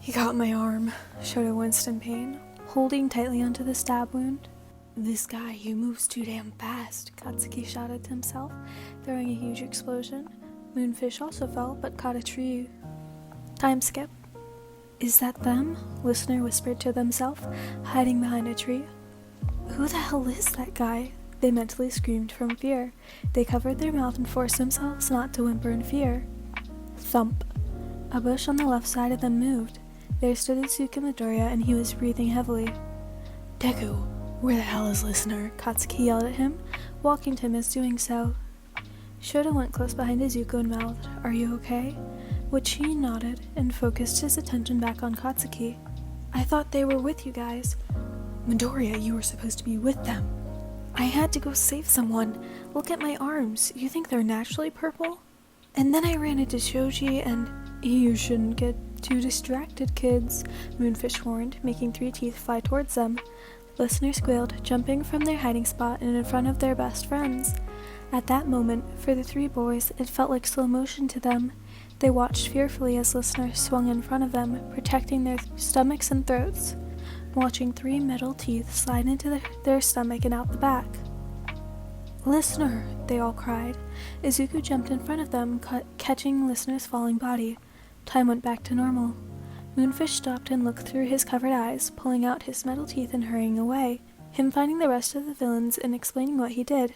He got my arm, Shota winced in pain, holding tightly onto the stab wound. This guy, he moves too damn fast, Katsuki shouted to himself, throwing a huge explosion. Moonfish also fell, but caught a tree. Time skip. Is that them? Listener whispered to themselves, hiding behind a tree. Who the hell is that guy? They mentally screamed from fear. They covered their mouth and forced themselves not to whimper in fear. Thump. A bush on the left side of them moved. There stood Izuku Midoriya, and he was breathing heavily. Deku, where the hell is Listener? Katsuki yelled at him, walking to him as doing so. Shota went close behind Izuku and mouthed, Are you okay? Which he nodded and focused his attention back on Katsuki. I thought they were with you guys. Midoriya, you were supposed to be with them. I had to go save someone. Look at my arms. You think they're naturally purple? And then I ran into Shoji and... You shouldn't get too distracted, kids, Moonfish warned, making 3 teeth fly towards them. Listener squealed, jumping from their hiding spot and in front of their best friends. At that moment, for the 3 boys, it felt like slow motion to them. They watched fearfully as Listener swung in front of them, protecting their stomachs and throats, watching 3 metal teeth slide into their stomach and out the back. Listener, they all cried. Izuku jumped in front of them, catching Listener's falling body. Time went back to normal. Moonfish stopped and looked through his covered eyes, pulling out his metal teeth and hurrying away, him finding the rest of the villains and explaining what he did.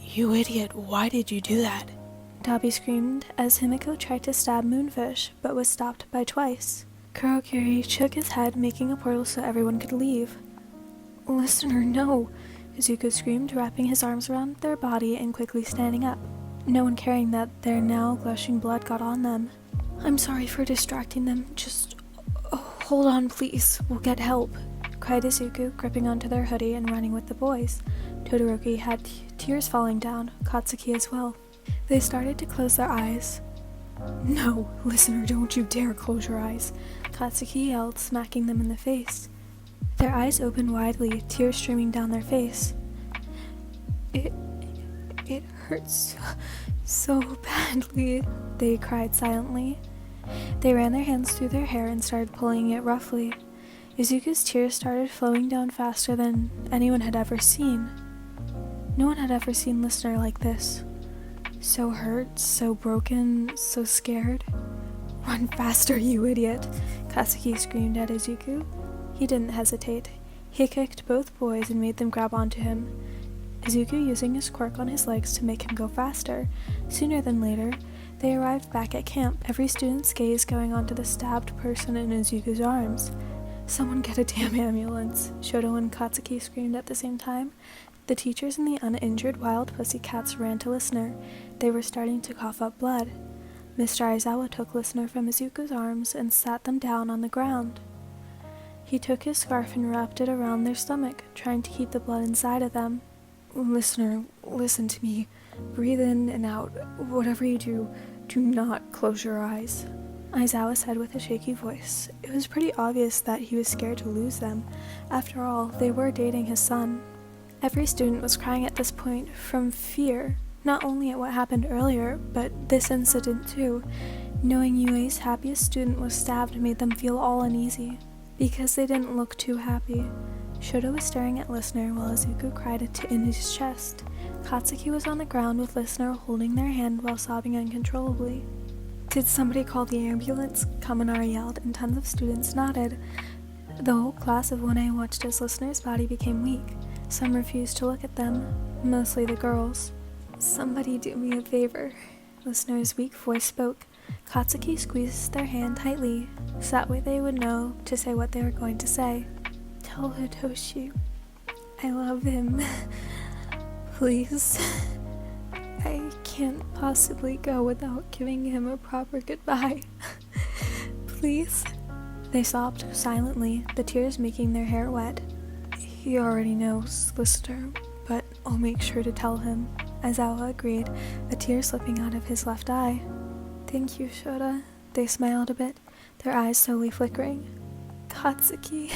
You idiot, why did you do that? Dabi screamed as Himiko tried to stab Moonfish, but was stopped by twice. Kurokiri shook his head, making a portal so everyone could leave. Listener, no! Izuku screamed, wrapping his arms around their body and quickly standing up. No one caring that their now gushing blood got on them. I'm sorry for distracting them. Just hold on, please. We'll get help, cried Izuku, gripping onto their hoodie and running with the boys. Todoroki had tears falling down, Katsuki as well. They started to close their eyes. No, Listener, don't you dare close your eyes, Katsuki yelled, smacking them in the face. Their eyes opened widely, tears streaming down their face. It hurts so badly, they cried silently. They ran their hands through their hair and started pulling it roughly. Izuku's tears started flowing down faster than anyone had ever seen. No one had ever seen Listener like this. So hurt, so broken, so scared. Run faster, you idiot, Katsuki screamed at Izuku. He didn't hesitate. He kicked both boys and made them grab onto him, Izuku using his quirk on his legs to make him go faster. Sooner than later, they arrived back at camp, every student's gaze going onto the stabbed person in Izuku's arms. Someone get a damn ambulance, Shoto and Katsuki screamed at the same time. The teachers and the uninjured wild pussycats ran to Listener. They were starting to cough up blood. Mr. Aizawa took Listener from Izuku's arms and sat them down on the ground. He took his scarf and wrapped it around their stomach, trying to keep the blood inside of them. Listener, listen to me. Breathe in and out. Whatever you do, do not close your eyes, Aizawa said with a shaky voice. It was pretty obvious that he was scared to lose them. After all, they were dating his son. Every student was crying at this point from fear, not only at what happened earlier, but this incident too. Knowing UA's happiest student was stabbed made them feel all uneasy, because they didn't look too happy. Shoto was staring at Listener while Izuku cried in his chest. Katsuki was on the ground with Listener holding their hand while sobbing uncontrollably. Did somebody call the ambulance? Kaminari yelled, and tons of students nodded. The whole class of 1A watched as Listener's body became weak. Some refused to look at them, mostly the girls. Somebody do me a favor, Listener's weak voice spoke. Katsuki squeezed their hand tightly, so that way they would know to say what they were going to say. Tell Hitoshi I love him. Please. I can't possibly go without giving him a proper goodbye. Please. They sobbed silently, the tears making their hair wet. He already knows, Listener, but I'll make sure to tell him, Aizawa agreed, a tear slipping out of his left eye. Thank you, Shota. They smiled a bit, their eyes slowly flickering. Katsuki,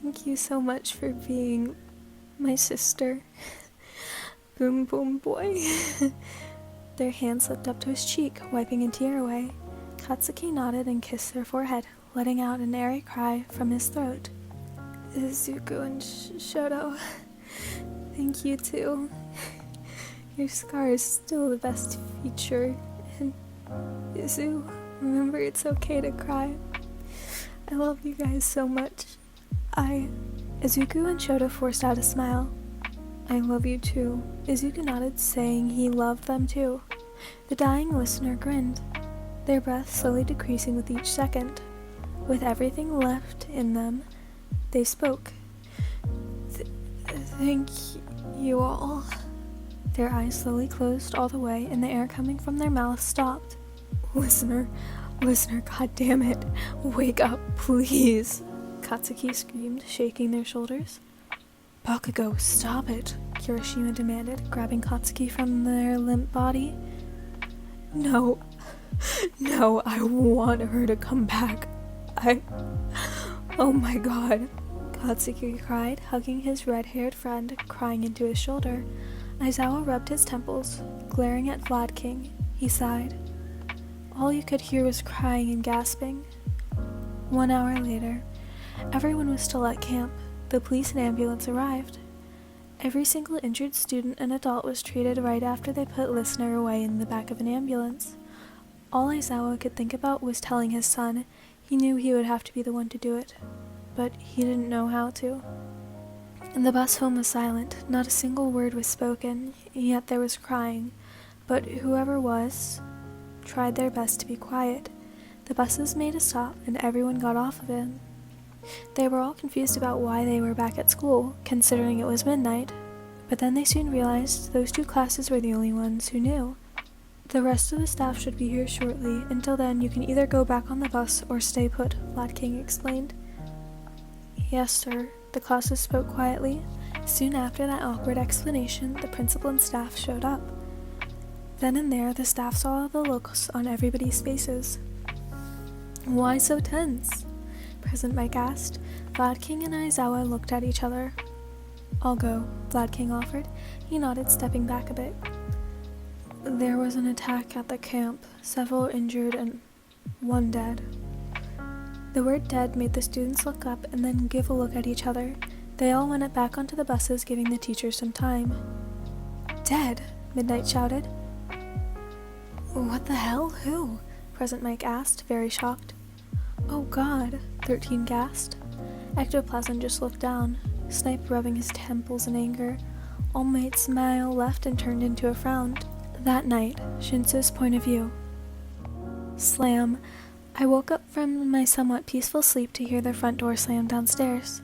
thank you so much for being my sister. Boom boom boy. Their hand slipped up to his cheek, wiping a tear away. Katsuki nodded and kissed their forehead. letting out an airy cry from his throat. Izuku and Shoto, thank you too. Your scar is still the best feature, and Izu, remember it's okay to cry. I love you guys so much. Izuku and Shoto forced out a smile. I love you too. Izuku nodded, saying he loved them too. The dying listener grinned, their breath slowly decreasing with each second. With everything left in them, they spoke. Thank you all. Their eyes slowly closed all the way, and the air coming from their mouths stopped. Listener, god damn it, wake up, please, Katsuki screamed, shaking their shoulders. Bakugo, stop it, Kirishima demanded, grabbing Katsuki from their limp body. No, I want her to come back. Oh my god, Katsuki cried, hugging his red-haired friend, crying into his shoulder. Aizawa rubbed his temples, glaring at Vlad King. He sighed. All you could hear was crying and gasping. 1 hour later, everyone was still at camp. The police and ambulance arrived. Every single injured student and adult was treated right after they put Listener away in the back of an ambulance. All Aizawa could think about was telling his son. He knew he would have to be the one to do it, but he didn't know how to. The bus home was silent. Not a single word was spoken, yet there was crying, but whoever was tried their best to be quiet. The buses made a stop, and everyone got off of it. They were all confused about why they were back at school, considering it was midnight, but then they soon realized those 2 classes were the only ones who knew. The rest of the staff should be here shortly. Until then, you can either go back on the bus or stay put, Vlad King explained. Yes, sir, the classes spoke quietly. Soon after that awkward explanation, the principal and staff showed up. Then and there, the staff saw the looks on everybody's faces. Why so tense? President Mike asked. Vlad King and Aizawa looked at each other. I'll go, Vlad King offered. He nodded, stepping back a bit. There was an attack at the camp, several injured and 1 dead. The word dead made the students look up and then give a look at each other. They all went back onto the buses, giving the teachers some time. Dead? Midnight shouted. What the hell? Who? President Mike asked, very shocked. Oh god, 13 gasped. Ectoplasm just looked down, Snipe rubbing his temples in anger. All Might's smile left and turned into a frown. That night, Shinsou's point of view. Slam. I woke up from my somewhat peaceful sleep to hear the front door slam downstairs.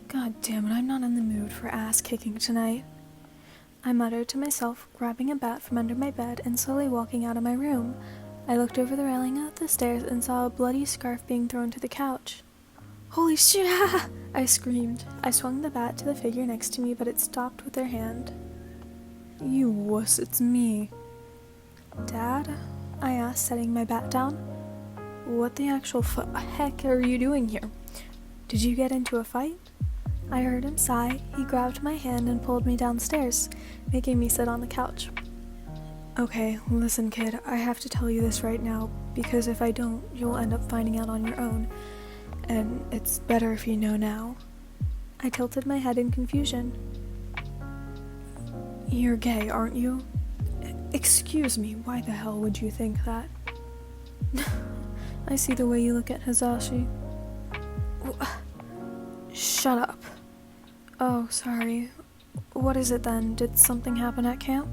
God damn it, I'm not in the mood for ass-kicking tonight. I muttered to myself, grabbing a bat from under my bed and slowly walking out of my room. I looked over the railing of the stairs and saw a bloody scarf being thrown to the couch. Holy shit! I screamed. I swung the bat to the figure next to me, but it stopped with their hand. You wuss, it's me. Dad? I asked, setting my bat down. What the actual heck are you doing here? Did you get into a fight? I heard him sigh. He grabbed my hand and pulled me downstairs, making me sit on the couch. Okay, listen kid, I have to tell you this right now, because if I don't, you'll end up finding out on your own, and it's better if you know now. I tilted my head in confusion. You're gay, aren't you? Excuse me, why the hell would you think that? I see the way you look at Hisashi. Shut up. Oh, sorry. What is it then? Did something happen at camp?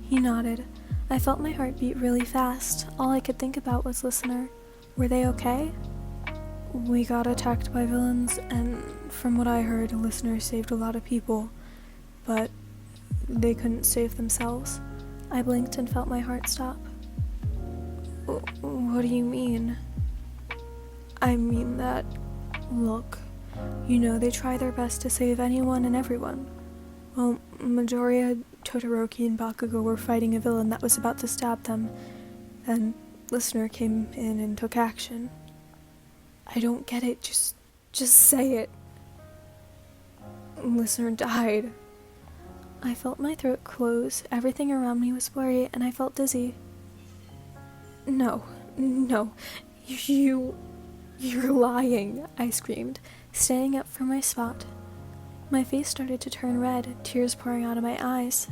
He nodded. I felt my heart beat really fast. All I could think about was Listener. Were they okay? We got attacked by villains, and from what I heard, Listener saved a lot of people. But they couldn't save themselves. I blinked and felt my heart stop. What do you mean? I mean that, look, you know they try their best to save anyone and everyone. Well, Midoriya, Todoroki, and Bakugo were fighting a villain that was about to stab them. Then Listener came in and took action. I don't get it, just say it. Listener died. I felt my throat close, everything around me was blurry, and I felt dizzy. No, you... You're lying, I screamed, standing up from my spot. My face started to turn red, tears pouring out of my eyes.